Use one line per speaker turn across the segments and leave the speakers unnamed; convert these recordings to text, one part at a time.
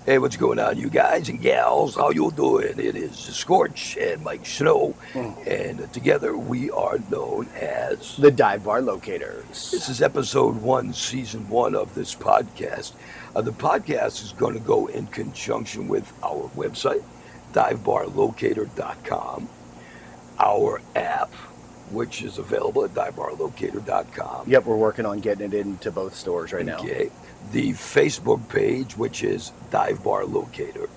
Hey, what's going on, you guys and gals? How you doing? It is Scorch and Mike Snow, and together we are known as
The Bar Locators.
This is episode 1, season 1 of this podcast. The podcast is going to go in conjunction with our website, divebarlocator.com, our app, which is available at divebarlocator.com.
Yep, we're working on getting it into both stores right now.
Okay. The Facebook page, which is Dive Bar Locator.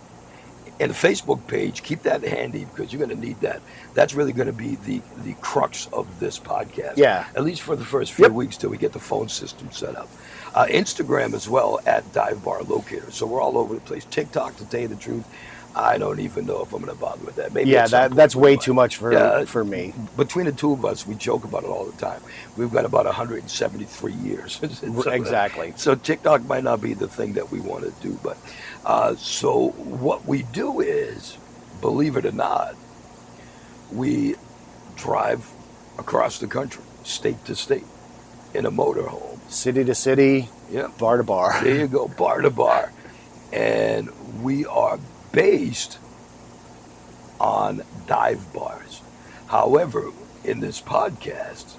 And the Facebook page, keep that handy because you're going to need that. That's really going to be the crux of this podcast.
Yeah.
At least for the first few weeks till we get the phone system set up. Instagram as well at Dive Bar Locator. So we're all over the place. TikTok, to tell you the truth, I don't even know if I'm going to bother with that. Maybe
that's way too much for me.
Between the two of us, we joke about it all the time. We've got about 173 years.
Exactly.
So TikTok might not be the thing that we want to do. But so what we do is, believe it or not, we drive across the country, state to state, in a motorhome.
City to city, bar to bar.
There you go, bar to bar. And we are based on dive bars. However, in this podcast,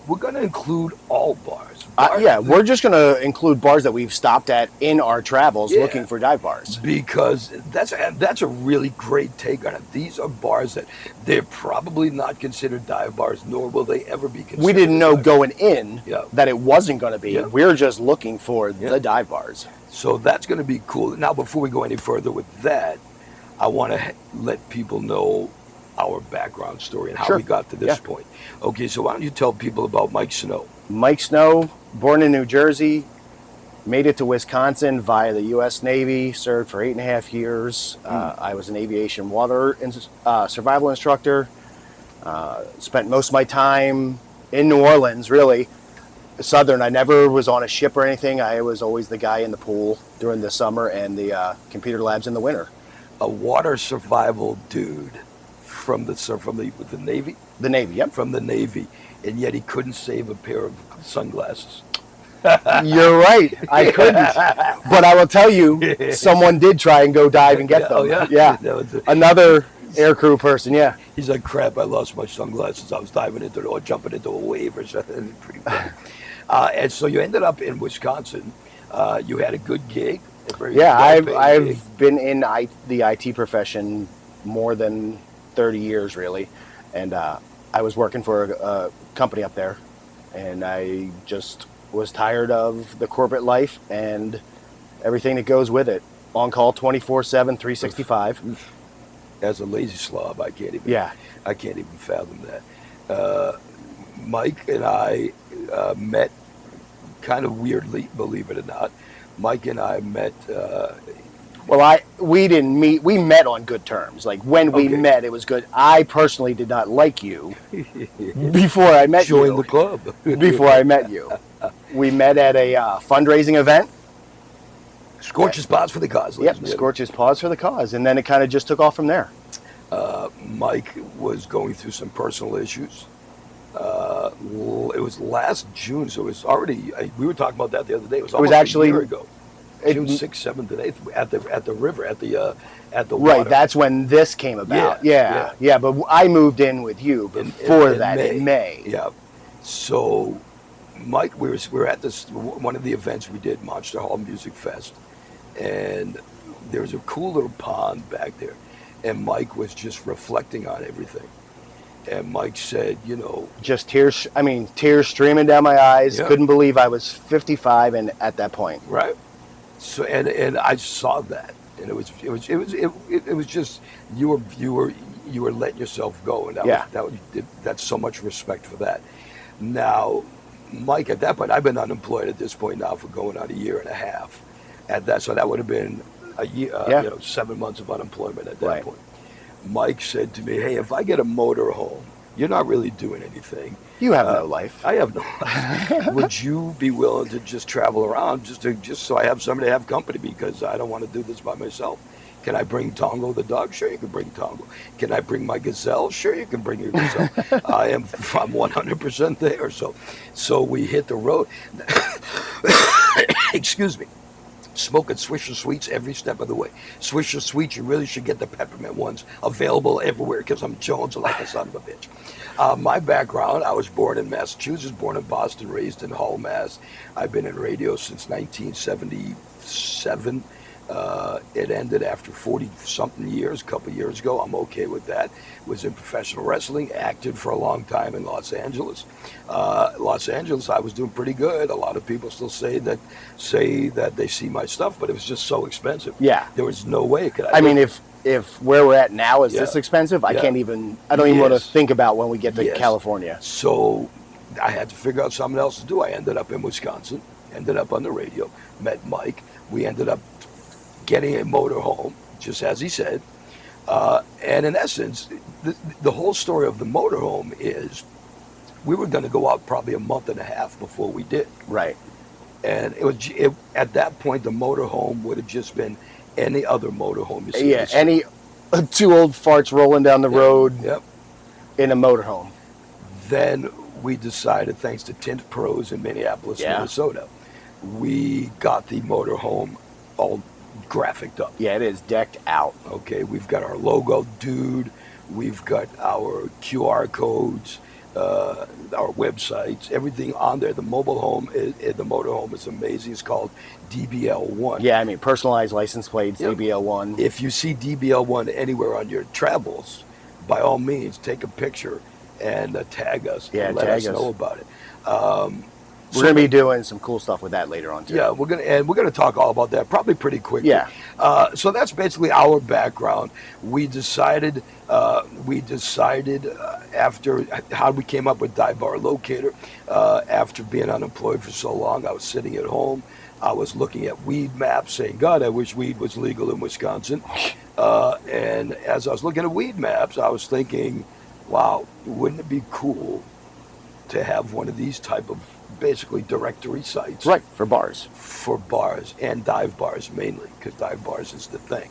we're going to include all bars.
We're just going to include bars that we've stopped at in our travels looking for dive bars.
Because that's a really great take on it. These are bars that they're probably not considered dive bars, nor will they ever be considered.
We didn't know going in that it wasn't going to be. Yeah. We're just looking for the dive bars.
So that's going to be cool. Now, before we go any further with that, I want to let people know our background story and how we got to this point. Okay, so why don't you tell people about Mike Snow?
Mike Snow, born in New Jersey, made it to Wisconsin via the U.S. Navy, served for 8.5 years. I was an aviation water survival instructor. Spent most of my time in New Orleans, really. Southern. I never was on a ship or anything. I was always the guy in the pool during the summer and the computer labs in the winter.
A water survival dude from the Navy?
The Navy, yep.
From the Navy. And yet he couldn't save a pair of sunglasses.
You're right. I couldn't. But I will tell you, someone did try and go dive and get them.
Oh, yeah?
Yeah. Another aircrew person,
He's like, crap, I lost my sunglasses. I was diving into or jumping into a wave or something. Pretty funny. And so you ended up in Wisconsin. You had a good gig.
I've been in the IT profession more than 30 years, really. And I was working for a company up there. And I just was tired of the corporate life and everything that goes with it. On call 24/7, 365.
As a lazy slob, I can't even fathom that. Mike and I met kind of weirdly, believe it or not. Mike and I met.
We didn't meet. We met on good terms. Like when we met, it was good. I personally did not like you before I met you.
Join the club.
Before I met you, we met at a fundraising event.
Scorch's Paws for the Cause.
Scorch's Paws for the Cause, and then it kind of just took off from there.
Mike was going through some personal issues. It was last June, so it was already. We were talking about that the other day. It was actually a year ago. June 6th, 7th, and 8th at the river at the water.
Right, that's when this came about. Yeah. But I moved in with you before in May.
Yeah. So, Mike, we were at this one of the events we did, Monster Hall Music Fest, and there was a cool little pond back there, and Mike was just reflecting on everything. And Mike said,
just tears streaming down my eyes. Yeah. Couldn't believe I was 55 and at that point.
Right. So and I saw that, and it was just you were letting yourself go, and that's so much respect for that. Now, Mike, at that point, I've been unemployed at this point now for going on a year and a half. So that would have been a year, 7 months of unemployment at that point. Mike said to me, "Hey, if I get a motorhome, you're not really doing anything.
You have no life.
I have no life. Would you be willing to just travel around just so I have somebody to have company because I don't want to do this by myself? Can I bring Tongo the dog? Sure, you can bring Tongo. Can I bring my gazelle? Sure, you can bring your gazelle. I'm 100% there. So we hit the road. Excuse me. Smoking Swisher Sweets every step of the way. Swisher Sweets, you really should get the peppermint ones, available everywhere because I'm Jones like a son of a bitch. My background, I was born in Massachusetts, born in Boston, raised in Hull, Mass. I've been in radio since 1977. It ended after 40-something years, a couple years ago. I'm okay with that. Was in professional wrestling, acted for a long time in Los Angeles. Los Angeles, I was doing pretty good. A lot of people still say that they see my stuff, but it was just so expensive.
Yeah.
There was no way could
I mean, if where we're at now is
Yeah.
this expensive, I
Yeah.
don't even want to
Yes.
think about when we get to
Yes.
California.
So I had to figure out something else to do. I ended up in Wisconsin, ended up on the radio, met Mike. We ended up getting a motorhome, just as he said. And in essence, the whole story of the motorhome is we were going to go out probably a month and a half before we did.
Right.
And at that point, the motorhome would have just been any other motorhome you see.
Yeah, any two old farts rolling down the road
Yep.
in a motorhome.
Then we decided, thanks to Tint Pros in Minneapolis,
Yeah.
Minnesota, we got the motorhome all graphicked up.
Yeah, it is decked out.
Okay, we've got our logo, dude. We've got our QR codes, our websites, everything on there. The mobile home, the motorhome is amazing. It's called DBL1.
Yeah, I mean, personalized license plates,
Yep.
DBL1.
If you see DBL1 anywhere on your travels, by all means, take a picture and tag us.
Yeah,
and let
tag
us
us.
know about it.
We're going to be doing some cool stuff with that later on, too.
Yeah, we're gonna talk all about that probably pretty quickly.
Yeah.
So that's basically our background. We decided after how we came up with Bar Locator. After being unemployed for so long, I was sitting at home. I was looking at weed maps, saying, "God, I wish weed was legal in Wisconsin." And as I was looking at weed maps, I was thinking, "Wow, wouldn't it be cool to have one of these type of basically directory sites?"
Right, for bars.
For bars and dive bars mainly, because dive bars is the thing.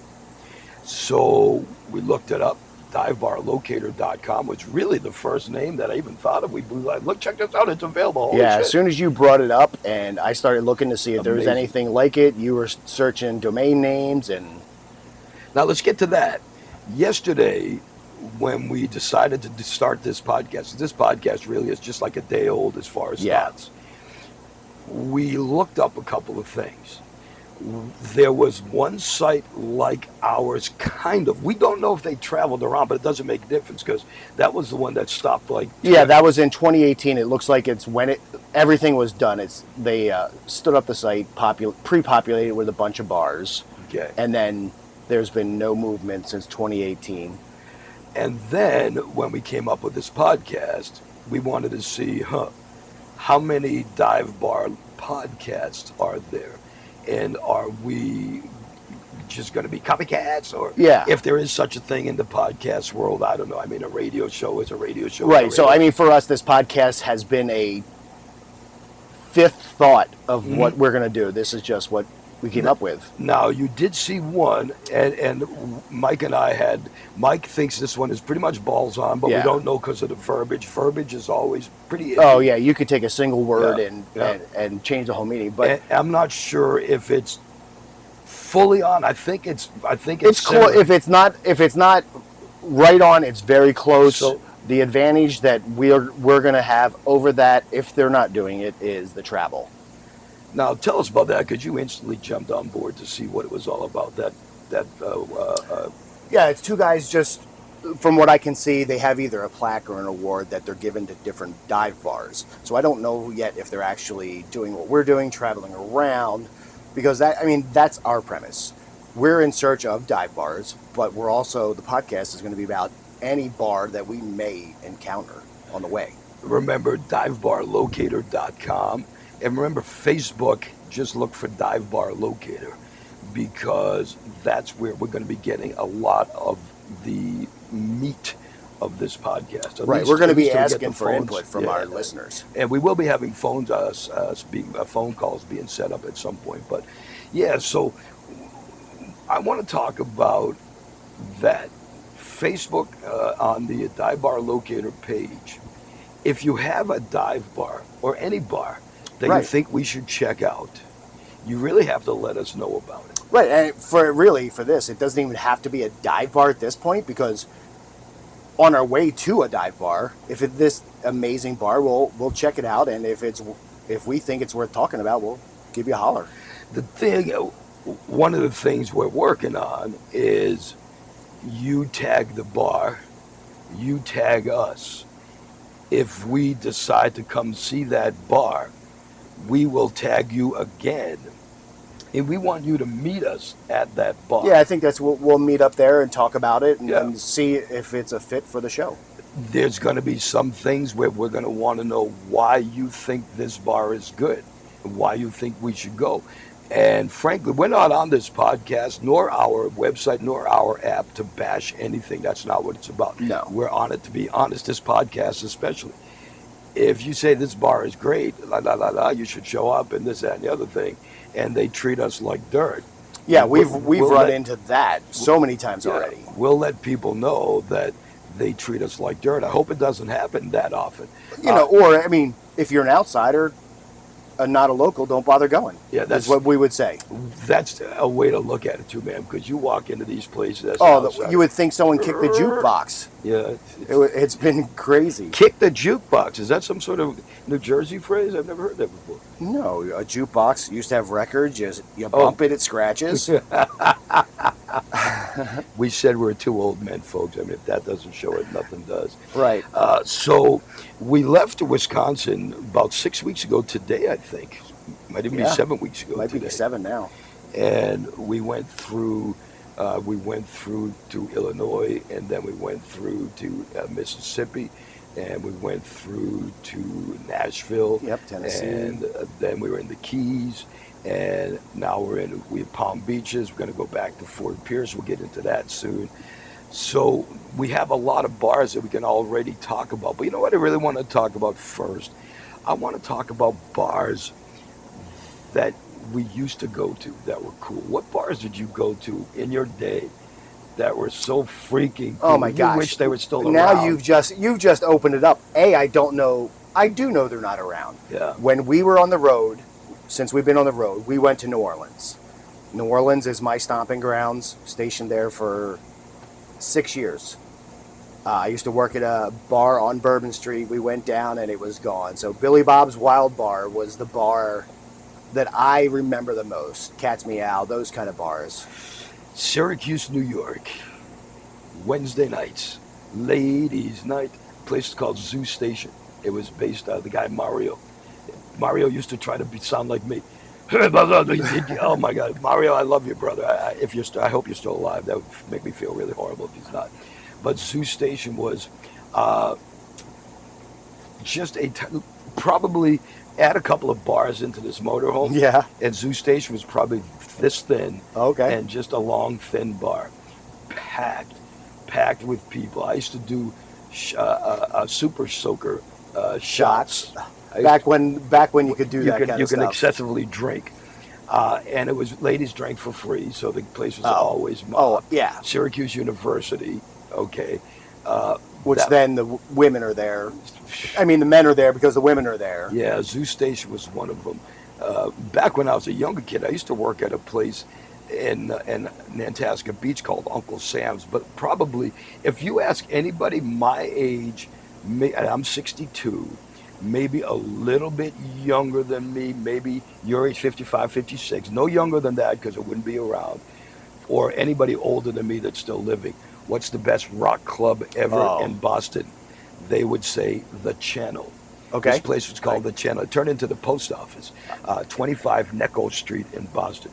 So we looked it up. DiveBarLocator.com was really the first name that I even thought of. We were like, "Look, check this out, it's available." Holy
Yeah,
shit.
as soon as you brought it up and I started looking to see if there was
Amazing.
anything like it, you were searching domain names and...
Now let's get to that. Yesterday, when we decided to start this podcast really is just like a day old as far as
Yeah.
thoughts. We looked up a couple of things. There was one site like ours, kind of. We don't know if they traveled around, but it doesn't make a difference because that was the one that stopped like...
Yeah, that was in 2018. It looks like it's when everything was done. They stood up the site, pre-populated with a bunch of bars,
Okay.
and then there's been no movement since 2018.
And then when we came up with this podcast, we wanted to see, how many dive bar podcasts are there? And are we just going to be copycats? Or
Yeah.
if there is such a thing in the podcast world, I don't know. I mean, a radio show is a radio show.
Right, so I mean, for us, this podcast has been a fifth thought of what we're going to do. This is just what we came up with.
Now, you did see one, and Mike and I had... Mike thinks this one is pretty much balls on, but
Yeah.
we don't know because of the verbiage. Verbiage is always pretty...
Oh,
iffy.
yeah, you could take a single word
Yeah.
and change the whole meaning. But
And I'm not sure if it's fully on. I think it's
it's close. If it's not right on, it's very close.
So-
the advantage that we're going to have over that, if they're not doing it, is the travel.
Now, tell us about that, because you instantly jumped on board to see what it was all about.
Yeah, it's two guys. Just from what I can see, they have either a plaque or an award that they're given to different dive bars. So I don't know yet if they're actually doing what we're doing, traveling around, because that's our premise. We're in search of dive bars, but the podcast is going to be about any bar that we may encounter on the way.
Remember, DiveBarLocator.com. And remember, Facebook, just look for Dive Bar Locator, because that's where we're going to be getting a lot of the meat of this podcast.
Right, we're going to be asking for input from our
Yeah.
listeners.
And we will be having phone calls being set up at some point. But yeah, so I want to talk about that. Facebook, on the Dive Bar Locator page, if you have a dive bar or any bar that you
Right.
think we should check out, you really have to let us know about it.
Right, and for this, it doesn't even have to be a dive bar at this point, because on our way to a dive bar, if it's this amazing bar, we'll check it out, and if we think it's worth talking about, we'll give you a holler.
The thing, one of the things we're working on is you tag the bar, you tag us. If we decide to come see that bar, we will tag you again. And we want you to meet us at that bar.
Yeah, I think that's what we'll meet up there and talk about it and see if it's a fit for the show.
There's going to be some things where we're going to want to know why you think this bar is good and why you think we should go. And frankly, we're not on this podcast, nor our website, nor our app to bash anything. That's not what it's about.
No.
We're on it to be honest, this podcast especially. If you say this bar is great, you should show up and this, that, and the other thing, and they treat us like dirt.
Yeah, we've run into that so many times already.
We'll let people know that they treat us like dirt. I hope it doesn't happen that often.
Or, I mean, if you're an outsider, not a local, don't bother going.
Yeah,
that's what we would say.
That's a way to look at it too, man, because you walk into these places.
You would think someone kicked the jukebox.
Yeah.
It's been crazy.
Kick the jukebox. Is that some sort of New Jersey phrase? I've never heard that before.
No, a jukebox used to have records. You bump it scratches.
We said we're two old men, folks. I mean, if that doesn't show it, nothing does.
Right.
So we left Wisconsin about 6 weeks ago today, I think. Might even be 7 weeks ago.
Might be 7 now.
And we went through to Illinois, and then we went through to Mississippi, and we went through to Nashville.
Yep, Tennessee.
And then we were in the Keys, and now we have Palm Beaches. We're going to go back to Fort Pierce. We'll get into that soon. So we have a lot of bars that we can already talk about. But you know what I really want to talk about first? I want to talk about bars that we used to go to that were cool. What bars did you go to in your day that were so freaking cool?
Oh my gosh!
You wish they were still around.
Now you've just opened it up. I don't know. I do know they're not around.
Yeah.
When we were on the road, since we've been on the road, we went to New Orleans. New Orleans is my stomping grounds. Stationed there for 6 years. I used to work at a bar on Bourbon Street. We went down and it was gone. So Billy Bob's Wild Bar was the bar that I remember the most. Cat's Meow, those kind of bars.
Syracuse, New York. Wednesday nights. Ladies' night. A place called Zoo Station. It was based on the guy Mario. Mario used to try to sound like me. Oh my God, Mario, I love you, brother. I hope you're still alive. That would make me feel really horrible if he's not. But Zoo Station was just probably add a couple of bars into this motorhome.
Yeah.
And Zoo Station was probably this thin.
Okay.
And just a long, thin bar, packed with people. I used to do super soaker shots.
Back when you could do that kind of stuff.
You can excessively drink. And it was ladies drank for free, so the place was always mobbed.
Oh, yeah.
Syracuse University, okay.
Then the women are there. I mean, the men are there because the women are there.
Yeah, Zoo Station was one of them. Back when I was a younger kid, I used to work at a place in Nantasket Beach called Uncle Sam's. But probably, if you ask anybody my age, and I'm 62, maybe a little bit younger than me, maybe your age, 55, 56, no younger than that because it wouldn't be around, or anybody older than me that's still living, what's the best rock club ever in Boston? They would say The Channel.
Okay.
This place was called The Channel. It turned into the post office. 25 Necco Street in Boston.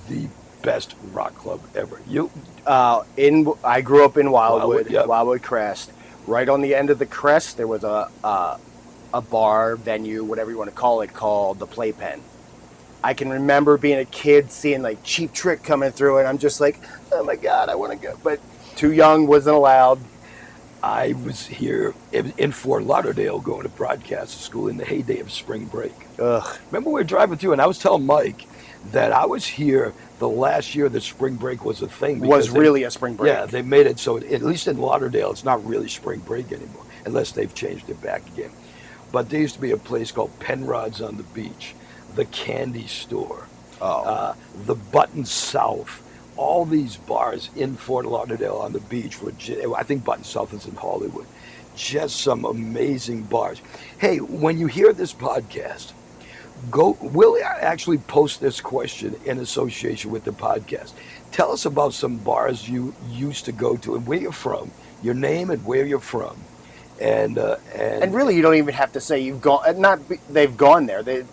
The best rock club ever.
I grew up in Wildwood,
yep.
Wildwood Crest. Right on the end of the crest, there was a bar, venue, whatever you want to call it, called the Playpen. I can remember being a kid seeing like Cheap Trick coming through, and I'm just like, oh my God, I want to go. But too young, wasn't allowed.
I was here in Fort Lauderdale going to broadcast school in the heyday of spring break.
Ugh.
Remember we were driving through, and I was telling Mike that I was here the last year that spring break was a thing.
Was really a spring break.
Yeah, they made it so, at least in Lauderdale, it's not really spring break anymore, unless they've changed it back again. But there used to be a place called Penrod's on the Beach, the candy store. the Button South, all these bars in Fort Lauderdale on the beach. I think Button South is in Hollywood. Just some amazing bars. Hey, when you hear this podcast, we'll actually post this question in association with the podcast. Tell us about some bars you used to go to and where you're from, your name and where you're from. And
really, you don't even have to say you've gone. They've gone there. They've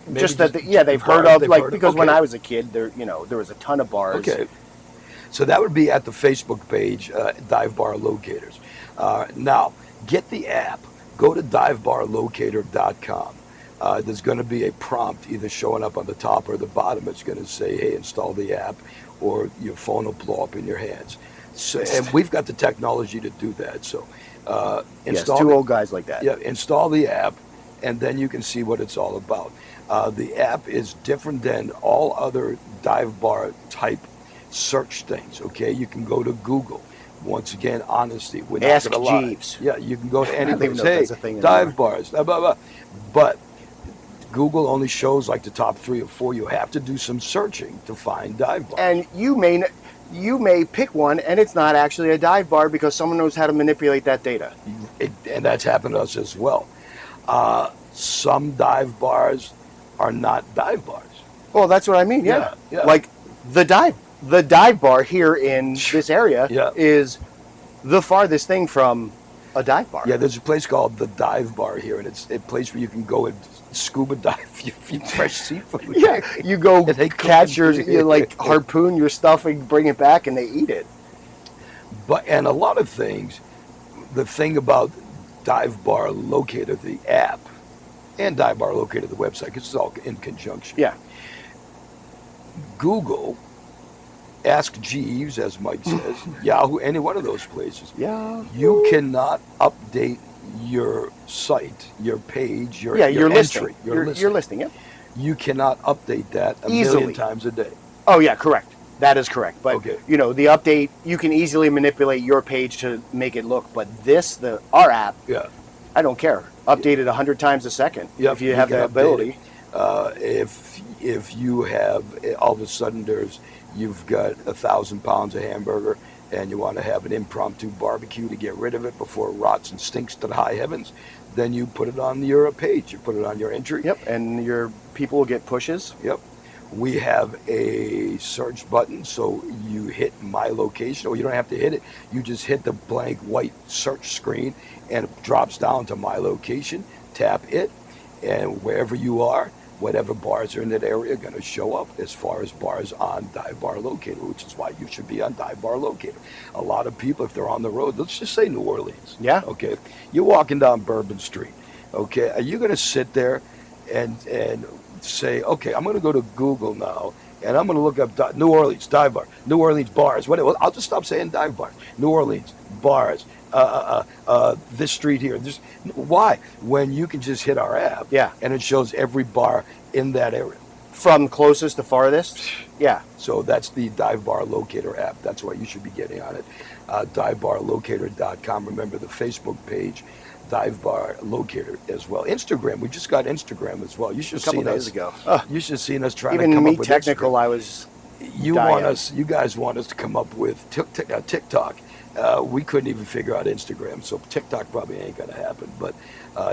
heard of, because when I was a kid, there was a ton of bars.
Okay, so that would be at the Facebook page, Dive Bar Locators. Now, get the app. Go to divebarlocator.com. There's going to be a prompt either showing up on the top or the bottom. It's going to say, "Hey, install the app," or your phone will blow up in your hands. So, and we've got the technology to do that. So, install.
Yes, two old guys like that.
Yeah, install the app, and then you can see what it's all about. The app is different than all other dive bar type search things. Okay, you can go to Google. Once again, honesty. We're
Ask
not gonna lie.
Jeeves.
Yeah, you can go to any place.
Hey,
Hey,
that's a thing
dive
anymore.
bars, blah, blah, blah. But Google only shows like the top 3 or 4. You have to do some searching to find dive bars.
And you may pick one, and it's not actually a dive bar because someone knows how to manipulate that data.
And that's happened to us as well. Some dive bars are not dive bars.
Well, that's what I mean. Yeah.
Yeah.
Like the dive bar here in this area is the farthest thing from a dive bar.
Yeah, there's a place called the Dive Bar here, and it's a place where you can go and scuba dive your fresh seafood.
Yeah, you go
And they
catch
cook it.
you harpoon your stuff and bring it back, and they eat it.
And a lot of things, the thing about Dive Bar Locator, the app, and Dive Bar Locator, the website, because it's all in conjunction.
Yeah.
Google, Ask Jeeves, as Mike says, Yahoo, any one of those places.
Yeah.
You cannot update your site, your page, your
listing.
entry.
Your listing, yeah.
You cannot update that a
Easily.
million times a day.
Oh, yeah, correct. That is correct. But,
Okay.
the update, you can easily manipulate your page to make it look. But our app,
Yeah.
I don't care. Update it 100 times a second if you have
can
the
update
ability.
it. If you have, all of a sudden you've got 1,000 pounds of hamburger and you want to have an impromptu barbecue to get rid of it before it rots and stinks to the high heavens, then you put it on your page. You put it on your entry.
Yep, and your people will get pushes.
Yep. We have a search button, so you hit my location, or you don't have to hit it. You just hit the blank white search screen, and it drops down to my location. Tap it, and wherever you are, whatever bars are in that area are going to show up as far as bars on Dive Bar Locator, which is why you should be on Dive Bar Locator. A lot of people, if they're on the road, let's just say New Orleans.
Yeah.
Okay. You're walking down Bourbon Street. Okay. Are you going to sit there and say, okay, I'm going to go to Google now, and I'm going to look up New Orleans Dive Bar, New Orleans bars. Whatever. I'll just stop saying dive bars. New Orleans bars. This street here. Why? When you can just hit our app, and it shows every bar in that area,
from closest to farthest. Yeah.
So that's the Dive Bar Locator app. That's why you should be getting on it. Divebarlocator.com. Remember the Facebook page, Dive Bar Locator as well. Instagram. We just got Instagram as well. You should have seen us. A couple days ago. You should have seen us trying to come up with
technical.
Instagram.
I was.
You guys want us to come up with TikTok. We couldn't even figure out Instagram, so TikTok probably ain't going to happen, but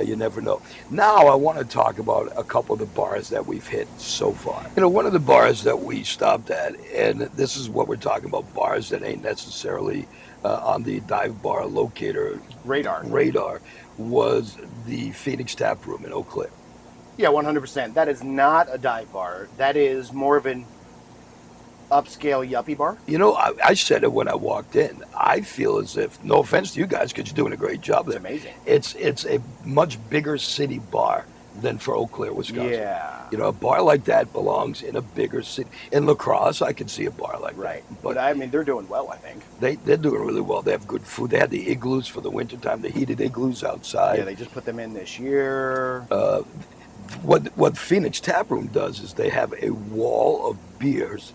you never know. Now I want to talk about a couple of the bars that we've hit so far. One of the bars that we stopped at, and this is what we're talking about, bars that ain't necessarily on the Dive Bar Locator radar, was the Phoenix Tap Room in Eau Claire.
Yeah, 100%. That is not a dive bar. That is more of an upscale yuppie bar.
I said it when I walked in. I feel as if, no offense to you guys, because you're doing a great job there.
It's amazing.
It's a much bigger city bar than for Eau Claire, Wisconsin.
Yeah.
A bar like that belongs in a bigger city. In La Crosse, I can see a bar like that.
But I mean, they're doing well, I think.
They're doing really well. They have good food. They had the igloos for the wintertime, the heated igloos outside.
Yeah, they just put them in this year.
What Phoenix Tap Room does is they have a wall of beers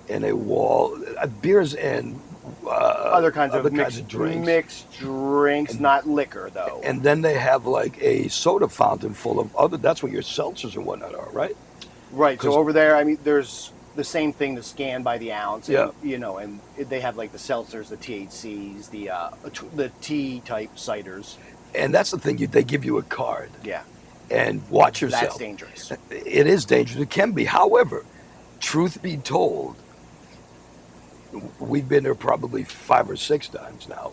and a wall beers and
other kinds of
drinks.
Mixed drinks, not liquor though.
And then they have like a soda fountain full of other. That's where your seltzers and whatnot are, right?
Right. So over there, I mean, there's the same thing, the scan by the ounce. And, and they have like the seltzers, the THCs, the T-type ciders.
And that's the thing. They give you a card.
Yeah.
And watch yourself.
That's dangerous.
It is dangerous. It can be. However, truth be told, we've been there probably 5 or 6 times now.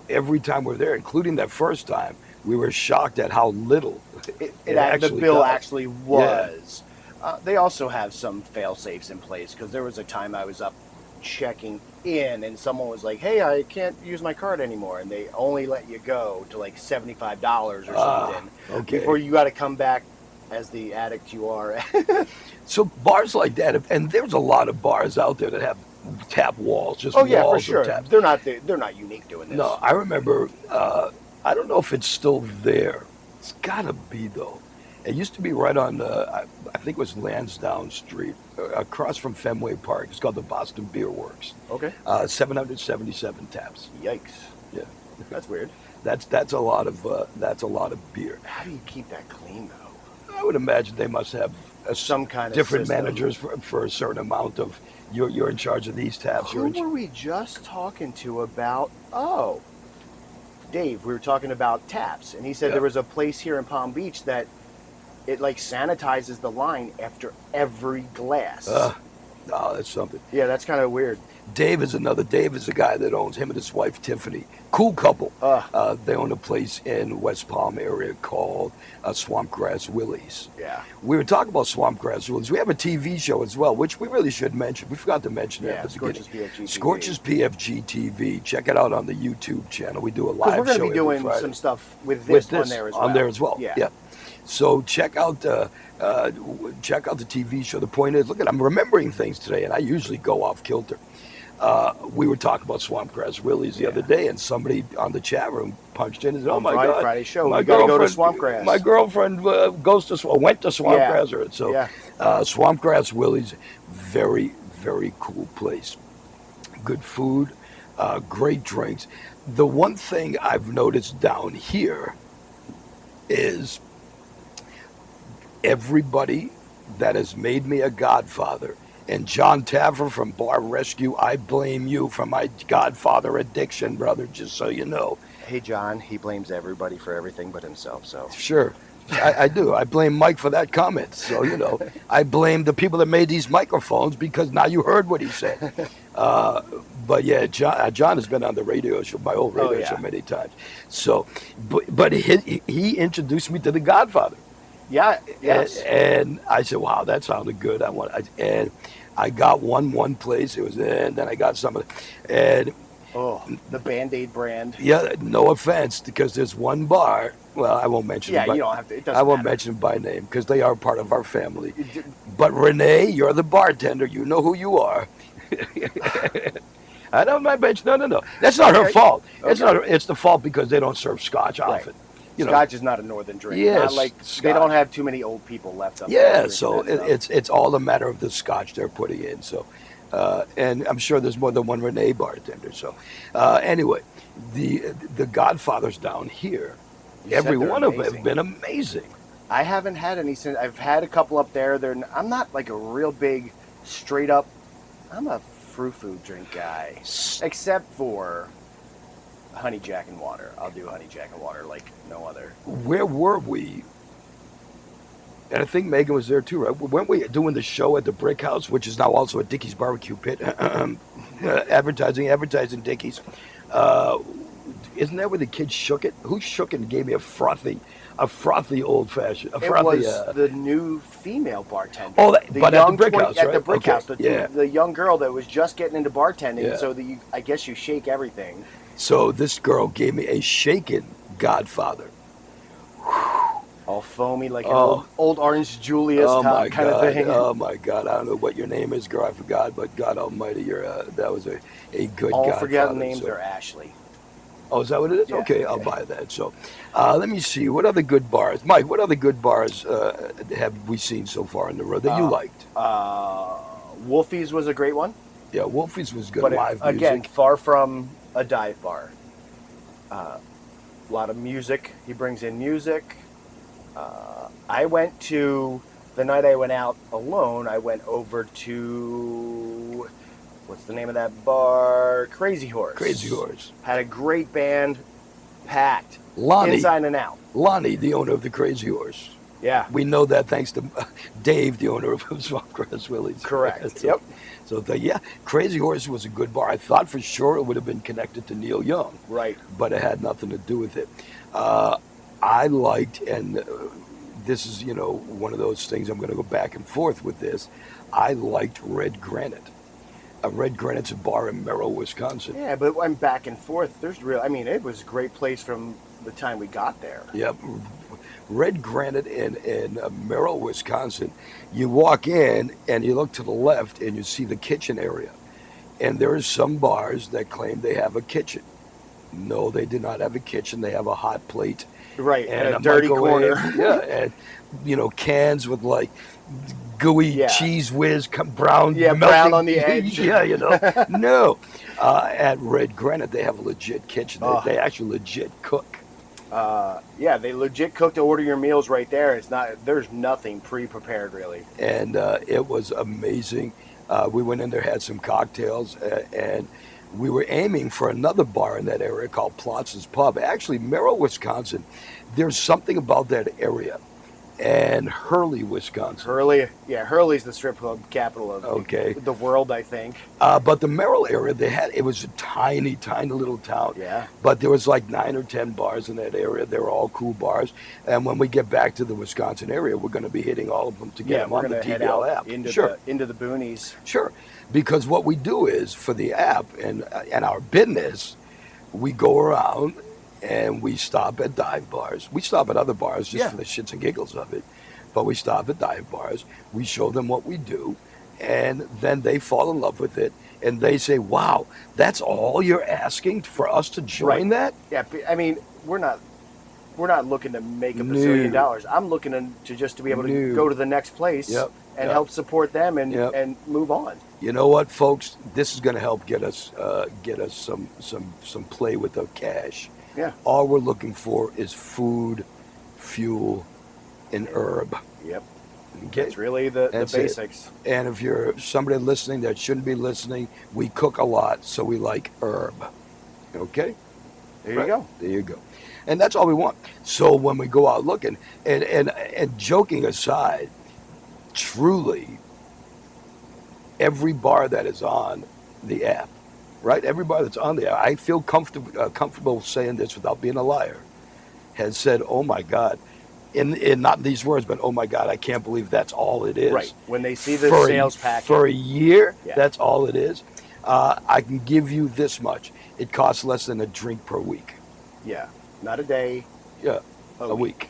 Every time we're there, including that first time, we were shocked at how little
the bill actually was. Yeah. They also have some fail safes in place, because there was a time I was up checking in and someone was like, hey, I can't use my card anymore, and they only let you go to like $75 or something before you got to come back as the addict you are.
So bars like that, and there's a lot of bars out there that have tap walls, just
walls for
of
sure.
taps.
They're not unique doing this.
No, I remember, I don't know if it's still there. It's gotta be though. It used to be right on, I think it was Lansdowne Street, across from Fenway Park. It's called the Boston Beer Works.
Okay.
777 taps.
Yikes.
Yeah.
That's weird.
That's a lot of beer.
How do you keep that clean though?
I would imagine they must have
some kind of
different
system.
managers for a certain amount of. You're in charge of these taps.
Who were we just talking to about? Oh, Dave. We were talking about taps, and he said there was a place here in Palm Beach that it like sanitizes the line after every glass.
Oh, that's something.
Yeah, that's kind of weird.
Dave is a guy that owns, him and his wife Tiffany. Cool couple. They own a place in West Palm area called Swampgrass Willie's.
Yeah.
We were talking about Swampgrass Willie's. We have a TV show as well, which we really should mention. We forgot to mention that at the beginning. Scorch's PFG-TV. Check it out on the YouTube channel. We do a live show.
We're going to be doing some stuff with this on there as well.
On there as well. Yeah. So check out the TV show. The point is, look, I'm remembering things today, and I usually go off kilter. We were talking about Swampgrass Willie's the other day, and somebody on the chat room punched in and said, "Oh my God,
Friday show, we got to go to Swampgrass."
My girlfriend went to Swampgrass, Swampgrass Willie's, very very cool place. Good food, great drinks. The one thing I've noticed down here is everybody that has made me a godfather. And John Tavra from Bar Rescue, I blame you for my godfather addiction, brother, just so you know.
Hey, John, he blames everybody for everything but himself, so.
Sure, I do. I blame Mike for that comment. So, you know, I blame the people that made these microphones, because now you heard what he said. But yeah, John has been on the radio show, my old radio show, many times. So, but he introduced me to the Godfather.
Yeah, yes.
And I said, wow, that sounded good. And I got one place. It was, and then I got some of it. And
the Band-Aid brand.
Yeah, no offense, because there's one bar. Well, I won't mention.
Yeah, you don't have to. It doesn't
I won't
matter.
mention by name because they are part of our family. But Renee, you're the bartender. You know who you are. I don't mention. No. That's not her fault. Okay. It's the fault because they don't serve Scotch often.
You Scotch is not a northern drink.
Yes,
not like Scotch. They don't have too many old people left up.
Yeah, so it's all a matter of the Scotch they're putting in. So, and I'm sure there's more than one Renee bartender. So, anyway, the Godfathers down here, every one of them have been amazing.
I haven't had any since. I've had a couple up there. I'm not like a real big, straight up. I'm a frou-frou drink guy, except for honey jack and water. I'll do honey jack and water like no other.
Where were we? And I think Megan was there too, right? Weren't we doing the show at the Brick House, which is now also a Dickey's Barbecue Pit? Advertising Dickey's. Isn't that where the kids shook it? Who shook it and gave me a frothy old fashioned?
It was the new female bartender.
Oh, but at the Brick House, right?
At the Brick House, the young girl that was just getting into bartending. So I guess you shake everything.
So this girl gave me a shaken Godfather.
All foamy like an old Orange Julius kind of thing.
Oh my God! I don't know what your name is, girl. I forgot, but God Almighty, that was a good.
All
Godfather.
forgotten names are Ashley.
Oh, is that what it is? Yeah, okay, I'll buy that. So, let me see. What other good bars, Mike? What other good bars have we seen so far on the road that you liked?
Wolfie's was a great one.
Yeah, Wolfie's was good.
But
live music.
Again, far from a dive bar. A lot of music. He brings in music. I went to The night I went out alone, I went over to, what's the name of that bar? Crazy Horse.
Crazy Horse.
Had a great band, packed,
Lonnie.
inside and out.
Lonnie, the owner of the Crazy Horse.
Yeah.
We know that thanks to Dave, the owner of Swampgrass Willie's.
Correct.
So,
Yep.
So, yeah, Crazy Horse was a good bar. I thought for sure it would have been connected to Neil Young.
Right.
But it had nothing to do with it. I liked, and this is, one of those things, I'm going to go back and forth with this. I liked Red Granite. Red Granite's a bar in Merrill, Wisconsin.
Yeah, but I'm back and forth. It was a great place from the time we got there.
Yep. Red Granite in Merrill, Wisconsin. You walk in and you look to the left and you see the kitchen area. And there are some bars that claim they have a kitchen. No, they do not have a kitchen. They have a hot plate.
Right,
And
a dirty
microwave.
corner.
Yeah, and, cans with like gooey cheese whiz, brown.
Yeah,
melting.
brown on the edge.
Yeah, no. At Red Granite, they have a legit kitchen. They actually legit cook.
Yeah, they legit cook to order your meals right there. There's nothing pre-prepared really.
And it was amazing. We went in there, had some cocktails, and we were aiming for another bar in that area called Plotz's Pub. Actually, Merrill, Wisconsin, there's something about that area. And Hurley, Wisconsin.
Hurley's the strip club capital of the world, I think.
But the Merrill area, it was a tiny, tiny little town.
Yeah.
But there was like 9 or 10 bars in that area. They were all cool bars. And when we get back to the Wisconsin area, we're going to be hitting all of them to get them on the DBL app.
Into the boonies.
Sure. Because what we do is, for the app and our business, we go around and we stop at dive bars. We stop at other bars just for the shits and giggles of it. But we stop at dive bars. We show them what we do. And then they fall in love with it. And they say, wow, that's all you're asking for us to join that?
Yeah, I mean, we're not looking to make $1 bazillion. I'm looking to be able to go to the next place and help support them and move on.
You know what, folks? This is going to help get us some play with the cash.
Yeah.
All we're looking for is food, fuel, and herb.
Yep.
Okay?
That's really the basics.
And if you're somebody listening that shouldn't be listening, we cook a lot, so we like herb. Okay?
There you go.
There you go. And that's all we want. So when we go out looking, and joking aside, truly, every bar that is on the app, right? Every bar that's on the app, I feel comfortable saying this without being a liar, has said, oh my God, in not these words, but oh my God, I can't believe that's all it is.
Right. When they see the sales package.
For a year, that's all it is. I can give you this much. It costs less than a drink per week.
Yeah. Not a day.
Yeah. A week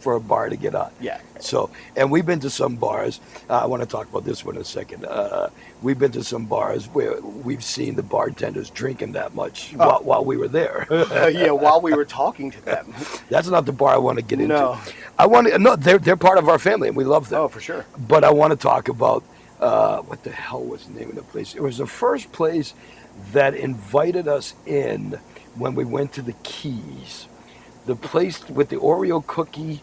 for a bar to get on.
Yeah.
So, and we've been to some bars. I want to talk about this one in a second. We've been to some bars where we've seen the bartenders drinking that much while we were there.
While we were talking to them.
That's not the bar I want to get into.
No.
They're part of our family and we love them.
Oh, for sure.
But I want to talk about what the hell was the name of the place? It was the first place that invited us in when we went to the Keys. The place with the Oreo cookie.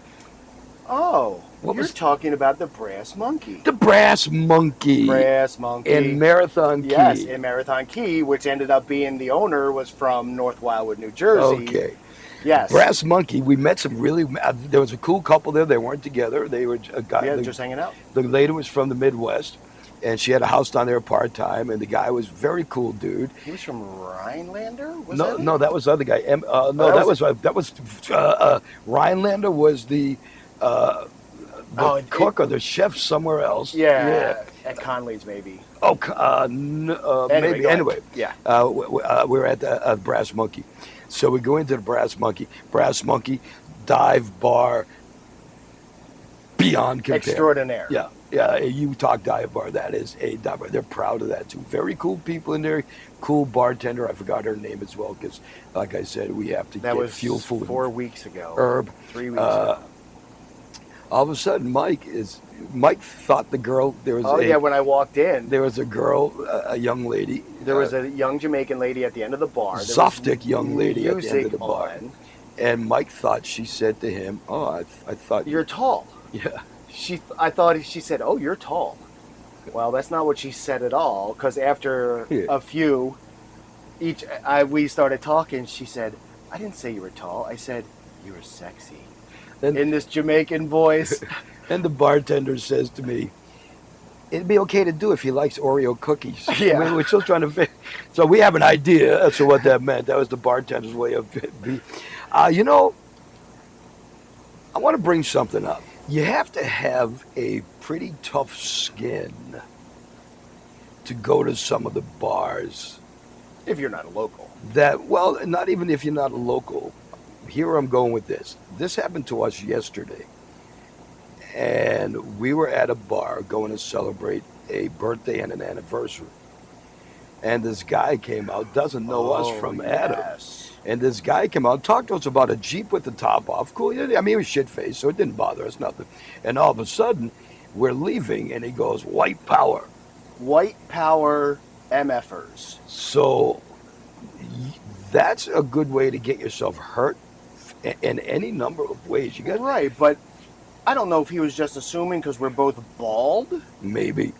Oh, you're talking about the Brass Monkey.
The Brass Monkey.
Brass Monkey.
In Marathon Key.
Yes, in Marathon Key, which ended up being the owner was from North Wildwood, New Jersey.
Okay.
Yes.
Brass Monkey, we met some really, there was a cool couple there. They weren't together. They were a guy.
Just hanging out.
The lady was from the Midwest. And she had a house down there part-time, and the guy was a very cool dude.
He was from Rhinelander?
No, that was the other guy. That was Rhinelander was the cook or the chef somewhere else.
Yeah. At Conley's, maybe.
Oh, maybe. Anyway,
yeah.
We were at the Brass Monkey. So we go into the Brass Monkey. Brass Monkey, dive bar, beyond compare.
Extraordinaire.
Yeah. Yeah, you talk dive bar, that is a dive bar. They're proud of that, too. Very cool people in there. Cool bartender. I forgot her name as well because, like I said, we have to get fuel, food.
4 weeks ago.
Herb.
3 weeks ago.
All of a sudden, Mike thought the girl,
when I walked in.
There was a girl, a young lady.
There was a young Jamaican lady at the end of the bar.
Softic young lady at the end of the bar. And Mike thought she said to him, oh, I thought.
You're tall.
Yeah.
I thought she said, "Oh, you're tall." Well, that's not what she said at all. Because after a few, we started talking. She said, "I didn't say you were tall. I said you were sexy."
And,
in this Jamaican voice.
And the bartender says to me, "It'd be okay to do if he likes Oreo cookies."
Yeah.
I mean, we're still trying to so we have an idea as to what that meant. That was the bartender's way of you know, I want to bring something up. You have to have a pretty tough skin to go to some of the bars.
If you're not a local.
Well, not even if you're not a local. Here I'm going with this. This happened to us yesterday. And we were at a bar going to celebrate a birthday and an anniversary. And this guy came out, doesn't know us from Adam.
Yes.
And this guy came out, talked to us about a Jeep with the top off. Cool. I mean, he was shit-faced, so it didn't bother us, nothing. And all of a sudden, we're leaving, and he goes, "White power."
White power MFers.
So that's a good way to get yourself hurt in any number of ways. You got
right, but I don't know if he was just assuming because we're both bald.
Maybe,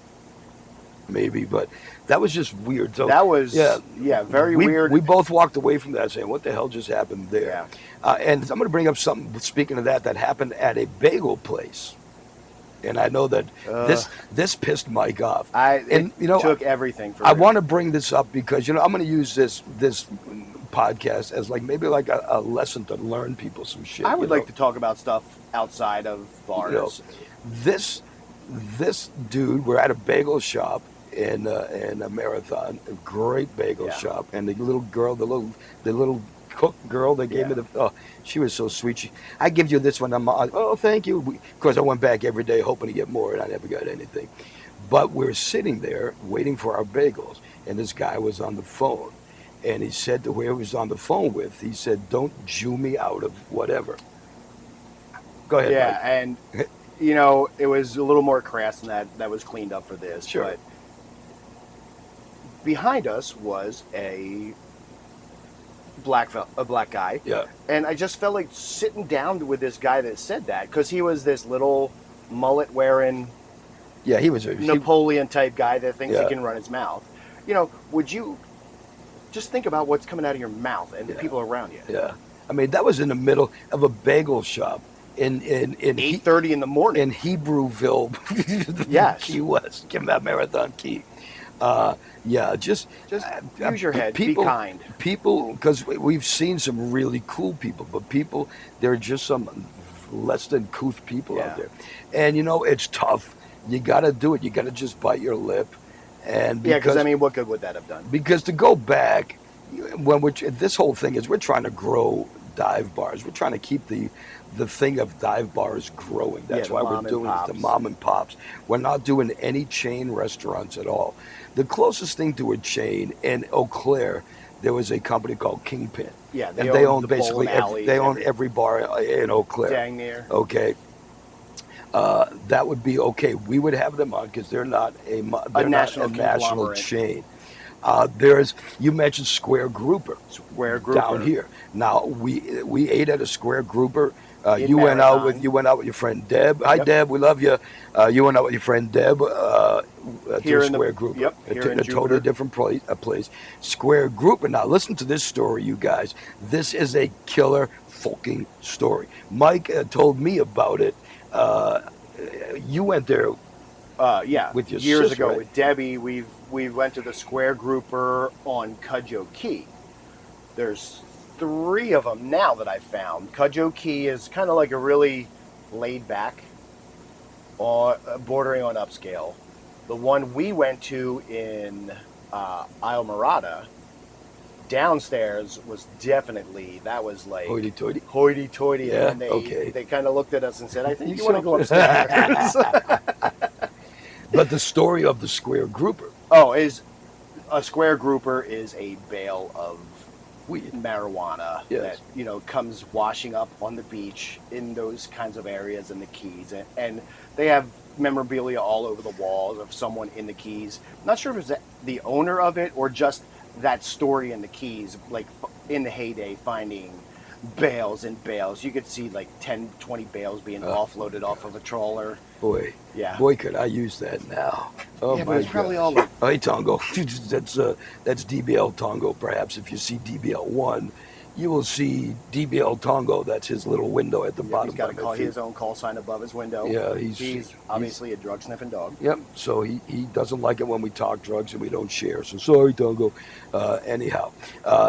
but that was just weird. So
that was very weird.
We both walked away from that saying, "What the hell just happened there?"
Yeah.
And I'm going to bring up something. Speaking of that happened at a bagel place, and I know that this pissed Mike off.
It took everything for.
I want to bring this up because I'm going to use this podcast as maybe a lesson to learn people some shit.
I would like to talk about stuff outside of bars.
This dude, we're at a bagel shop in a Marathon, a great bagel shop, and the little girl, the little cook girl that gave me she was so sweet. I give you this one. Oh, thank you. Of course, I went back every day hoping to get more, and I never got anything. But we're sitting there waiting for our bagels, and this guy was on the phone. And he said to whoever he was on the phone with, he said, "Don't Jew me out of whatever." Go ahead.
Yeah,
Mike.
And it was a little more crass than that. That was cleaned up for this.
Sure.
But behind us was a black guy.
Yeah.
And I just felt like sitting down with this guy that said that because he was this little mullet wearing.
Yeah, he was a
Napoleon type guy that thinks he can run his mouth. Would you just think about what's coming out of your mouth and the people around you?
Yeah. I mean, that was in the middle of a bagel shop in
8:30 in the morning
in Hebrewville,
yes,
Key West, Marathon Key. Just
use your head. Be kind.
People, because we've seen some really cool people, but there are just some less than couth people out there, and it's tough. You got to do it. You got to just bite your lip. And
because what good would that have done?
Because to go back, this whole thing is we're trying to grow dive bars. We're trying to keep the thing of dive bars growing. That's why we're doing it, the mom and pops. We're not doing any chain restaurants at all. The closest thing to a chain in Eau Claire, there was a company called Kingpin.
Yeah,
they own basically every bar in Eau Claire.
Dang near.
Okay. That would be okay. We would have them on because they're not a national chain. You mentioned Square Grouper. Down here. Now we ate at a Square Grouper. You went out with your friend Deb. Hi, Deb. We love you. You went out with your friend Deb to a Square Grouper.
Yep.
A totally different place. Square Grouper. Now listen to this story, you guys. This is a killer fucking story. Mike told me about it. You went there with your
years
sister,
ago
right?
with Debbie. We went to the Square Grouper on Cudjoe Key. There's 3 of them now that I've found. Cudjoe Key is kind of like a really laid back, bordering on upscale. The one we went to in Isle Morada, downstairs was definitely, that was like hoity-toity.
Yeah,
and they kind of looked at us and said, "I think you want to go upstairs."
But the story of the Square Grouper.
Is a Square Grouper is a bale of
weed,
marijuana that comes washing up on the beach in those kinds of areas in the Keys, and they have memorabilia all over the walls of someone in the Keys. I'm not sure if it's the owner of it or just that story in the Keys, like in the heyday, finding bales and bales. You could see like 10, 20 bales being offloaded off of a trawler.
Boy,
Yeah.
boy, could I use that now. Oh
Yeah, but
my
it's probably
gosh.
all like-
Oh, hey, Tongo. That's DBL Tongo. Perhaps if you see DBL1, you will see DBL Tongo. That's his little window at the bottom.
He's got
of
to
my
call
feet.
his own call sign above his window.
Yeah,
he's obviously a drug sniffing dog.
Yep. So he doesn't like it when we talk drugs and we don't share. So sorry, Tongo. Anyhow,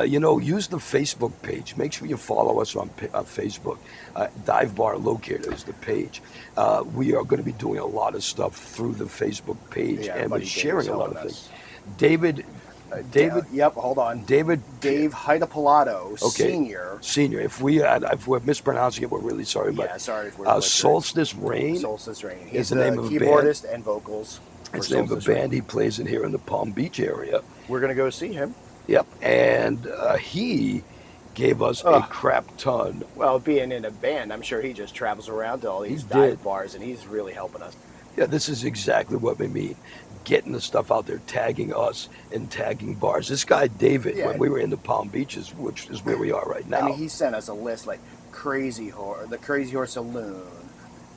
use the Facebook page. Make sure you follow us on Facebook. Dive Bar Locator is the page. We are going to be doing a lot of stuff through the Facebook page, and we're sharing a lot of things. David.
Yep. Hold on.
Dave
Hidapalato,
Senior. If we're mispronouncing it, we're really sorry.
Yeah, sorry if we're
Solstice Rain.
Solstice Rain.
Is the name of a
keyboardist and vocals.
It's the name of a band he plays in here in the Palm Beach area.
We're gonna go see him.
Yep, and he gave us a crap ton.
Well, being in a band, I'm sure he just travels around to all these dive bars, and he's really helping us.
Yeah, this is exactly what we mean. Getting the stuff out there, tagging us and tagging bars. This guy, David, when we were in the Palm Beaches, which is where we are right now.
I mean, he sent us a list like the Crazy Horse Saloon,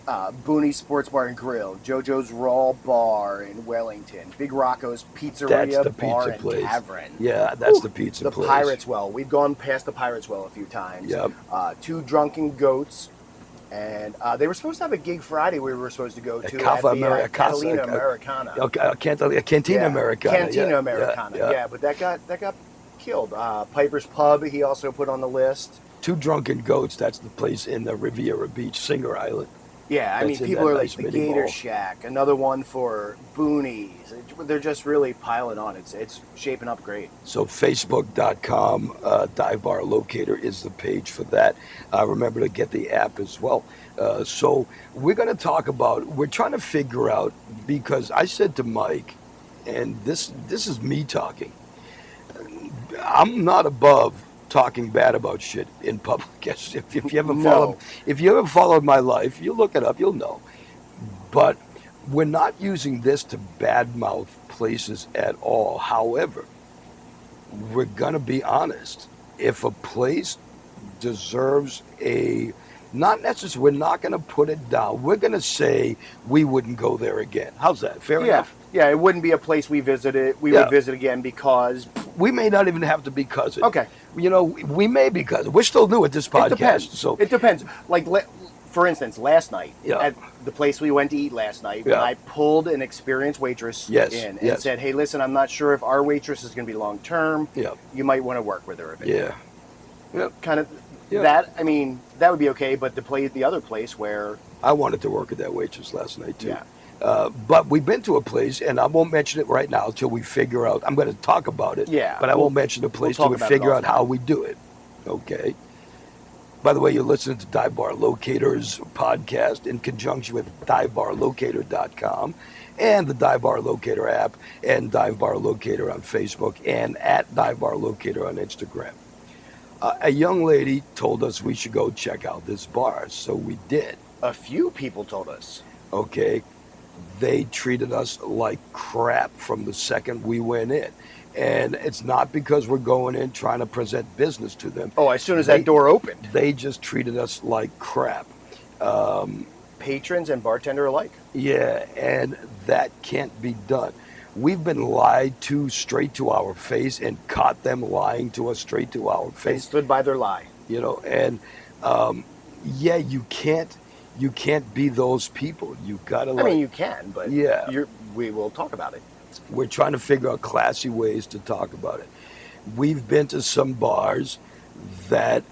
Booney Sports Bar and Grill, JoJo's Raw Bar in Wellington, Big Rocco's Pizzeria Bar and Tavern.
Yeah, that's the pizza place.
The Pirates Well. We've gone past the Pirates Well a few times.
Yep.
Two Drunken Goats. And they were supposed to have a gig Friday we were supposed to go to
at
Catalina Americana.
Cantina Americana.
Cantina Americana, yeah, but that got killed. Piper's Pub, he also put on the list.
Two Drunken Goats, that's the place in the Riviera Beach, Singer Island.
Yeah, I mean, people are like the Gator Shack, another one for Boonies. They're just really piling on. It's shaping up great.
So Facebook.com, Dive Bar Locator is the page for that. Remember to get the app as well. So we're going to talk about, we're trying to figure out, because I said to Mike, and this is me talking, I'm not above talking bad about shit in public. If you ever followed my life, you look it up, you'll know. But we're not using this to badmouth places at all. However, we're gonna be honest. If a place deserves not necessarily, we're not gonna put it down. We're gonna say we wouldn't go there again. How's that? Fair enough?
Yeah, it wouldn't be a place we visited. We would visit again because
we may not even have to because it.
Okay.
We may because we're still new at this podcast.
It depends.
So
it depends. Like, for instance, last night at the place we went to eat last night, when I pulled an experienced waitress in and said, "Hey, listen, I'm not sure if our waitress is going to be long term.
Yeah.
You might want to work with her a bit."
Yeah. Yeah.
Kind of that. I mean, that would be okay. But the other place where
I wanted to work with that waitress last night too.
Yeah.
But we've been to a place, and I won't mention it right now until we figure out. I'm going to talk about it.
Yeah.
But I won't mention the place until we figure out how we do it. Okay. By the way, you're listening to Dive Bar Locators podcast in conjunction with DiveBarLocator.com and the Dive Bar Locator app and Dive Bar Locator on Facebook and at Dive Bar Locator on Instagram. A young lady told us we should go check out this bar, so we did.
A few people told us.
Okay. They treated us like crap from the second we went in. And it's not because we're going in trying to present business to them.
Oh, as soon as that door opened.
They just treated us like crap.
Patrons and bartender alike.
Yeah, and that can't be done. We've been lied to straight to our face and caught them lying to us straight to our face.
They stood by their lie.
And you can't be those people. You gotta.
I mean, you can, but we will talk about it.
We're trying to figure out classy ways to talk about it. We've been to some bars that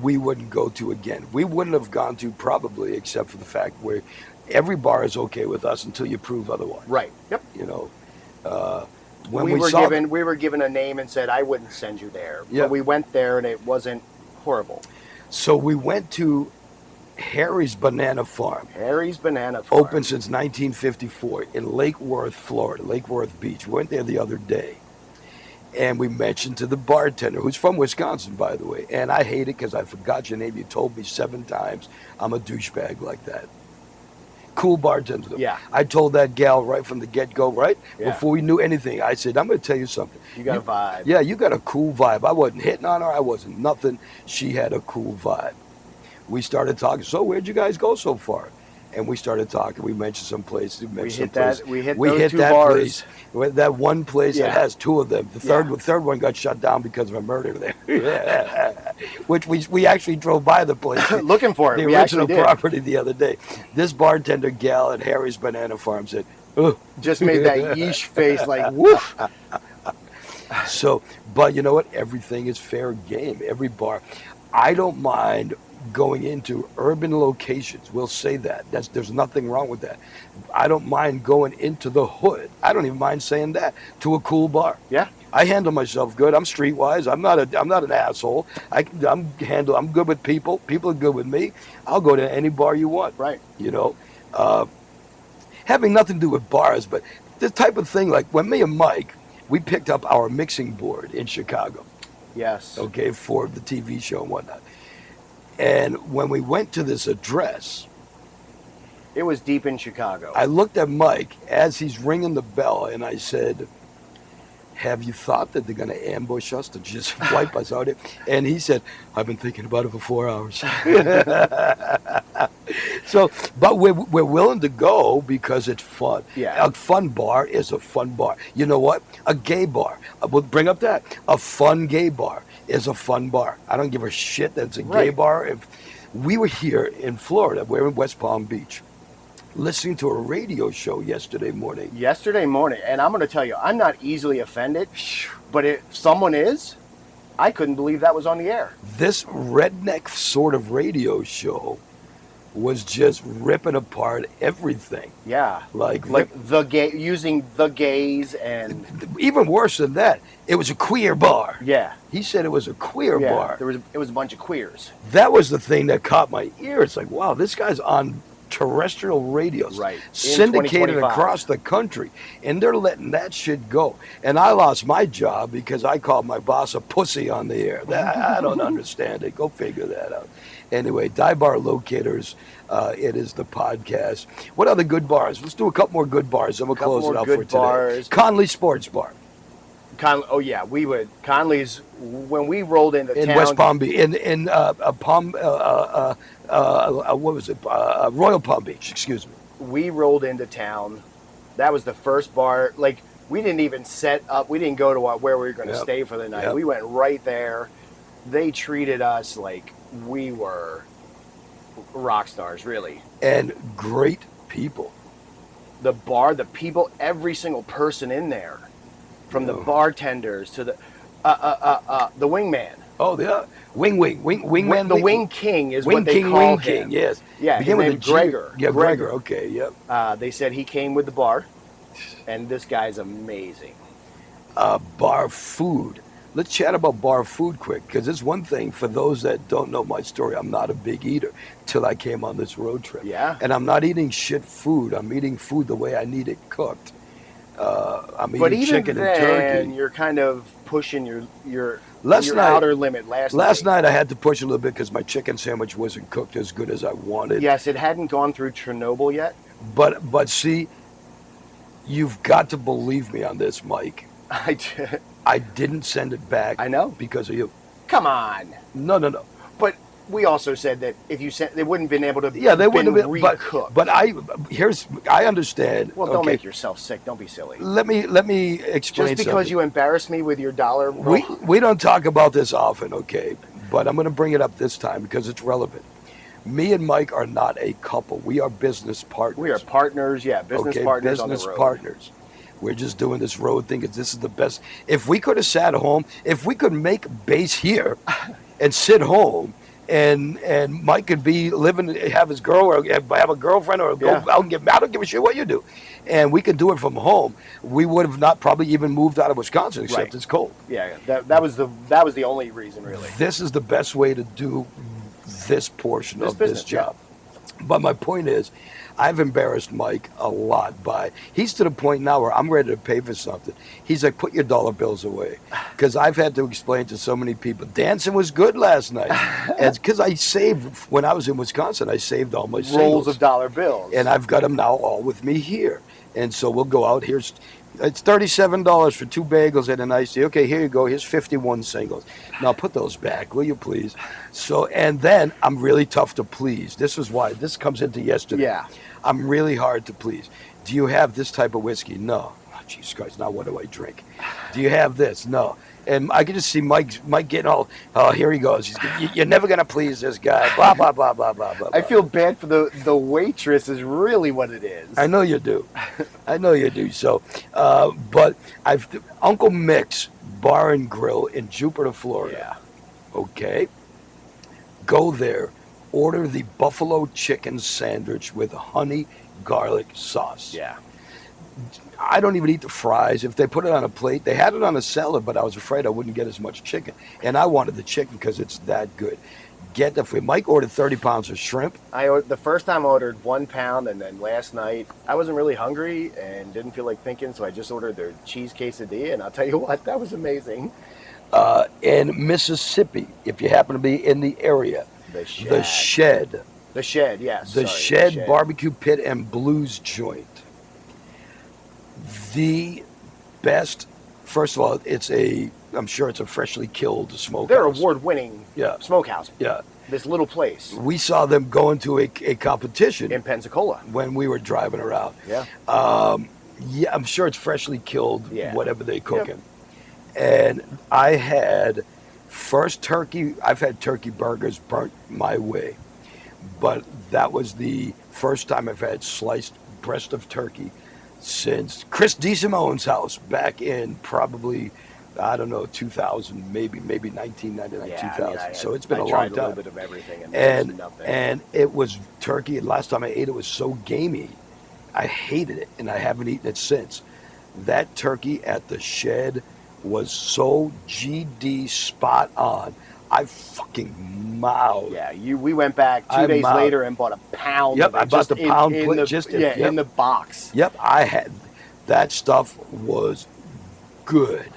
we wouldn't go to again. We wouldn't have gone to probably, except for the fact where every bar is okay with us until you prove otherwise.
Right. Yep.
When
we were given a name and said I wouldn't send you there.
Yeah.
But we went there and it wasn't horrible.
So we went to Harry's Banana Farm.
Harry's Banana Farm.
Open since 1954 in Lake Worth, Florida, Lake Worth Beach. We went there the other day. And we mentioned to the bartender, who's from Wisconsin, by the way, and I hate it because I forgot your name. You told me 7 times. I'm a douchebag like that. cool bartender.
Yeah.
I told that gal right from the get-go, right?
Yeah.
Before we knew anything, I said, I'm going to tell you something.
You got a vibe.
Yeah, you got a cool vibe. I wasn't hitting on her. I wasn't nothing. She had a cool vibe. We started talking. So where'd you guys go so far? And we started talking. We mentioned some places.
We hit those two
that
bars.
place. That one place that has two of them. The third one got shut down because of a murder there. Which we actually drove by the place.
Looking for it.
The original property the other day. This bartender gal at Harry's Banana Farm said, "Ugh."
Just made that yeesh face like, woof.
So, but you know what? Everything is fair game. Every bar. I don't mind going into urban locations. We'll say that. There's nothing wrong with that. I don't mind going into the hood. I don't even mind saying that, to a cool bar.
Yeah.
I handle myself good. I'm streetwise. I'm not an asshole. I'm good with people. People are good with me. I'll go to any bar you want.
Right.
You know, having nothing to do with bars, but the type of thing, like when me and Mike, we picked up our mixing board in Chicago.
Yes.
Okay, for the TV show and whatnot. And when we went to this address,
it was deep in Chicago.
I looked at Mike as he's ringing the bell, and I said, have you thought that they're going to ambush us to just wipe us out here? And he said, I've been thinking about it for 4 hours. So, but we're willing to go because it's fun.
Yeah.
A fun bar is a fun bar. You know what? A gay bar. We'll bring up that. A fun gay bar is a fun bar. I don't give a shit that it's a gay bar. If we were here in Florida, we're in West Palm Beach, listening to a radio show yesterday morning.
And I'm going to tell you, I'm not easily offended, but if someone is, I couldn't believe that was on the air.
This redneck sort of radio show was just ripping apart everything.
Yeah. Like the gay, using the gays, and
even worse than that, it was a queer bar.
Yeah.
He said it was a queer bar.
It was a bunch of queers.
That was the thing that caught my ear. It's like, wow, this guy's on terrestrial radios,
right,
syndicated across the country, and they're letting that shit go. And I lost my job because I called my boss a pussy on the air. I don't understand it. Go figure that out. Anyway, Bar Locators, it is the podcast. What other good bars? Let's do a couple more good bars, and we'll close it out for today.
Bars.
Conley Sports Bar.
Oh yeah, we would. Conley's, when we rolled into
in
town,
West Palm Beach, in what was it? Royal Palm Beach. Excuse me.
We rolled into town. That was the first bar. Like, we didn't even set up. We didn't go to where we were going to stay for the night. We went right there. They treated us like we were rock stars, really. And
great people.
The bar, the people, every single person in there. From the bartenders to the wingman.
Oh, yeah. Wingman.
The Wing King is what they call him.
King, yes.
Yeah, his name Gregor.
Yeah, Gregor. Okay, yep.
They said he came with the bar, and this guy's amazing.
Bar food. Let's chat about bar food quick, because it's one thing for those that don't know my story. I'm not a big eater till I came on this road trip.
Yeah.
And I'm not eating shit food. I'm eating food the way I need it cooked. I'm eating chicken and turkey.
You're kind of pushing your outer limit. Last
night I had to push a little bit because my chicken sandwich wasn't cooked as good as I wanted.
Yes, it hadn't gone through Chernobyl yet.
But see, you've got to believe me on this, Mike. I didn't send it back.
I know.
Because of you.
Come on.
No.
But we also said that if you sent, they wouldn't have been able to.
Yeah, they wouldn't have been
recooked.
But I understand.
Well, don't make yourself sick. Don't be silly.
Let me explain.
Just because you embarrass me with your dollar.
We don't talk about this often, okay? But I'm going to bring it up this time because it's relevant. Me and Mike are not a couple. We are business partners.
We are partners. Yeah, business partners on the road.
Business partners. We're just doing this road thing because this is the best. If we could have sat home, if we could make base here and sit home. And Mike could be living, have his girl, or have a girlfriend, or go out and I don't give a shit what you do. And we could do it from home. We would have not probably even moved out of Wisconsin, except it's cold.
Yeah, that was the only reason, really.
This is the best way to do this portion of this job. But my point is, I've embarrassed Mike a lot he's to the point now where I'm ready to pay for something. He's like, put your dollar bills away. Because I've had to explain to so many people, dancing was good last night. And because I saved, when I was in Wisconsin, I saved all my
Rolls
singles.
of dollar bills.
And I've got them now all with me here. And so we'll go out. It's $37 for 2 bagels and an iced tea. Okay, here you go. Here's 51 singles. Now put those back, will you please? So, and then I'm really tough to please. This is why. This comes into yesterday.
Yeah.
I'm really hard to please. Do you have this type of whiskey? No. Oh, Jesus Christ, now what do I drink? Do you have this? No. And I can just see Mike getting all, oh, here he goes. You're never going to please this guy. Blah, blah, blah, blah, blah, blah.
I feel bad for the waitress is really what it is.
I know you do. I know you do. So, but Uncle Mick's Bar and Grill in Jupiter, Florida.
Yeah.
Okay. Go there. Order the buffalo chicken sandwich with honey garlic sauce.
Yeah.
I don't even eat the fries. If they put it on a plate, they had it on a salad, but I was afraid I wouldn't get as much chicken. And I wanted the chicken because it's that good. Get the food. Mike ordered 30 pounds of shrimp.
The first time I ordered 1 pound, and then last night I wasn't really hungry and didn't feel like thinking, so I just ordered their cheese quesadilla, and I'll tell you what, that was amazing.
In Mississippi, if you happen to be in the area,
The Shed.
The Shed,
The
Shed Barbecue Pit and Blues Joint. The best, first of all, I'm sure it's a freshly killed smokehouse.
They're award-winning smokehouse.
Yeah.
This little place.
We saw them go into a competition.
In Pensacola.
When we were driving around.
Yeah.
Yeah, I'm sure it's freshly killed, whatever they cook
Yep.
it. And I had I've had turkey burgers burnt my way. But that was the first time I've had sliced breast of turkey since Chris DeSimone's house back in probably, I don't know, 2000, maybe 1999, 2000. So it's been a long
time. I tried a
time.
little bit of everything, and nothing.
And it was turkey. And last time I ate it was so gamey, I hated it, and I haven't eaten it since. That turkey at the Shed was so GD spot on. I fucking mouthed.
Yeah, we went back 2 days later and bought a pound.
Yep,
of it
I bought the pound
in the box.
Yep, I had that stuff was good.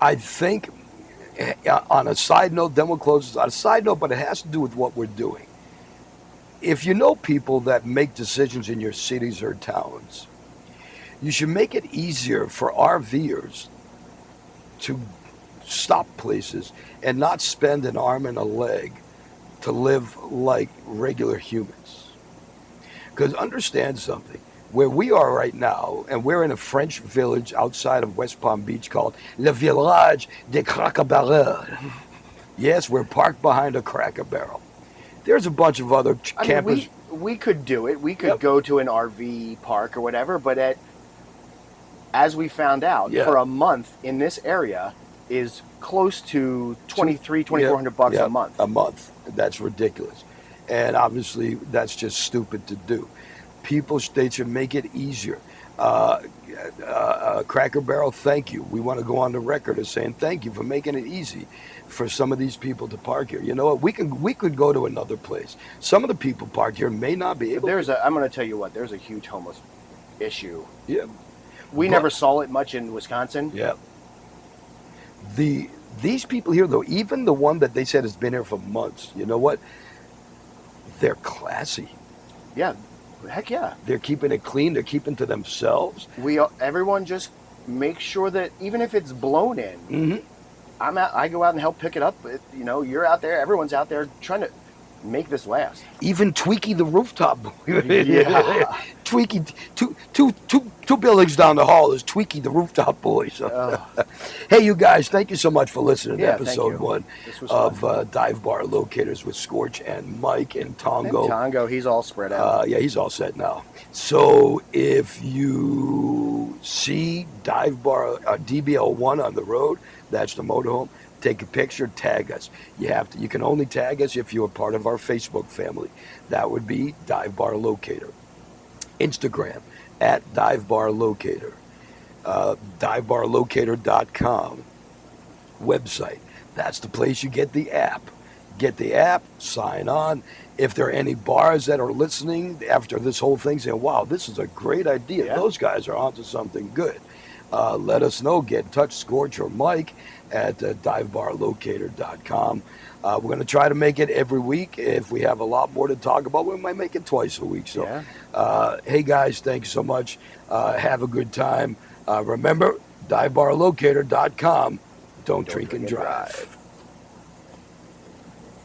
I think on a side note, then we'll close. On a side note, but it has to do with what we're doing. If you know people that make decisions in your cities or towns, you should make it easier for RVers to stop places and not spend an arm and a leg to live like regular humans. Because understand something, where we are right now, and we're in a French village outside of West Palm Beach called Le Village de Cracker Barrel. Yes, we're parked behind a Cracker Barrel. There's a bunch of other campers.
We could do it. We could go to an RV park or whatever, but as we found out, for a month in this area is close to $2,300-$2,400 a month.
A month. That's ridiculous. And obviously, that's just stupid to do. People, they should make it easier. Cracker Barrel, thank you. We want to go on the record as saying thank you for making it easy for some of these people to park here. You know what? We could go to another place. Some of the people parked here may not be able to.
I'm going to tell you what, there's a huge homeless issue.
Yeah.
We never saw it much in Wisconsin.
Yeah. These people here, though, even the one that they said has been here for months, you know what? They're classy.
Yeah. Heck yeah.
They're keeping it clean. They're keeping to themselves.
Everyone just makes sure that even if it's blown in, I go out and help pick it up. You're out there. Everyone's out there trying to make this last.
Even Tweaky the rooftop boy.
Yeah.
Tweaky, two buildings down the hall is Tweaky the rooftop boy. So. Hey, you guys, thank you so much for listening to episode 1 of Dive Bar Locators with Scorch and Mike and Tongo.
And Tongo, he's all spread out.
Yeah, he's all set now. So if you see Dive Bar DBL1 on the road, that's the motorhome. Take a picture, tag us. You can only tag us if you're part of our Facebook family. That would be Dive Bar Locator. Instagram at Dive Bar Locator. DiveBarLocator.com website. That's the place you get the app. get the app, sign on. If there are any bars that are listening after this whole thing saying, wow, this is a great idea.
Yeah.
Those guys are onto something good. Let us know. Get in touch, Scorch or Mike at divebarlocator.com. We're going to try to make it every week. If we have a lot more to talk about, we might make it twice a week. So, hey guys, thanks so much. Have a good time. Remember, divebarlocator.com. Don't drink and drive.